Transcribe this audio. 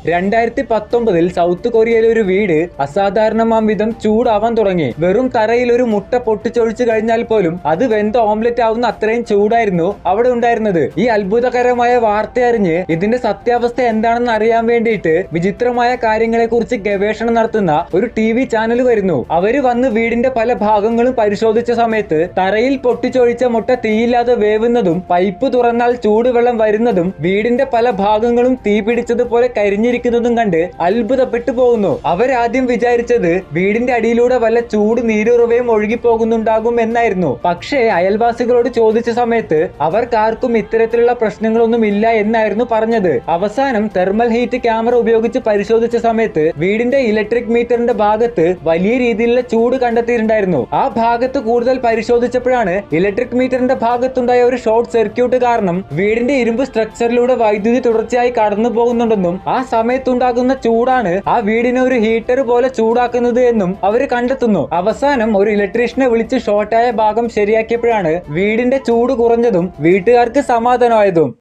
2019 south കൊറിയയിലെ ഒരു വീട് അസാധാരണമാം വിധം ചൂടാവാൻ തുടങ്ങി. വെറും തറയിൽ ഒരു മുട്ട പൊട്ടിച്ചൊഴിച്ചു കഴിഞ്ഞാൽ പോലും അത് വെന്ത ഓംലെറ്റ് ആവുന്ന അത്രയും ചൂടായിരുന്നു അവിടെ ഉണ്ടായിരുന്നത്. ഈ അത്ഭുതകരമായ വാർത്ത അറിഞ്ഞ് ഇതിന്റെ സത്യാവസ്ഥ എന്താണെന്ന് അറിയാൻ വേണ്ടിയിട്ട് വിചിത്രമായ കാര്യങ്ങളെ കുറിച്ച് ഗവേഷണം നടത്തുന്ന ഒരു TV ചാനൽ വരുന്നു. അവര് വന്ന് വീടിന്റെ പല ഭാഗങ്ങളും പരിശോധിച്ച സമയത്ത് തറയിൽ പൊട്ടിച്ചൊഴിച്ച മുട്ട തീയില്ലാതെ വേവുന്നതും പൈപ്പ് തുറന്നാൽ ചൂടുവെള്ളം വരുന്നതും വീടിന്റെ പല ഭാഗങ്ങളും തീ പിടിച്ചതുപോലെ കരിഞ്ഞിരിക്കുന്നതും കണ്ട് അത്ഭുതപ്പെട്ടു പോകുന്നു. അവരാദ്യം വിചാരിച്ചത് വീടിന്റെ അടിയിലൂടെ വല്ല ചൂട് നീരുറവയും ഒഴുകിപ്പോകുന്നുണ്ടാകും എന്നായിരുന്നു. പക്ഷേ അയൽവാസികളോട് ചോദിച്ച സമയത്ത് അവർക്കാർക്കും ഇത്തരത്തിലുള്ള പ്രശ്നങ്ങളൊന്നും ഇല്ല എന്നായിരുന്നു പറഞ്ഞത്. അവസാനം തെർമൽ ഹീറ്റ് ക്യാമറ ഉപയോഗിച്ച് പരിശോധിച്ച സമയത്ത് വീടിന്റെ ഇലക്ട്രിക് മീറ്ററിന്റെ ഭാഗത്ത് വലിയ രീതിയിലുള്ള ചൂട് കണ്ടെത്തിയിട്ടുണ്ടായിരുന്നു. ആ ഭാഗത്ത് കൂടുതൽ പരിശോധിച്ചപ്പോഴാണ് ഇലക്ട്രിക് മീറ്ററിന്റെ ഭാഗത്തുണ്ടായ ഒരു ഷോർട്ട് സർക്യൂട്ട് കാരണം വീടിന്റെ ഇരുമ്പ് സ്ട്രക്ചറിലൂടെ വൈദ്യുതി തുടർച്ചയായി കടന്നു പോകുന്നുണ്ടെന്നും ആ സമയത്തുണ്ടാകുന്ന ചൂടാണ് ആ വീടിനെ ഒരു ഹീറ്റർ പോലെ ചൂടാക്കുന്നത് എന്നും അവര് കണ്ടെത്തുന്നു. അവസാനം ഒരു ഇലക്ട്രീഷ്യനെ വിളിച്ച് ഷോർട്ടായ ഭാഗം ശരിയാക്കിയപ്പോഴാണ് വീടിന്റെ ചൂട് കുറഞ്ഞതും വീട്ടുകാർക്ക് സമാധാനമായതും.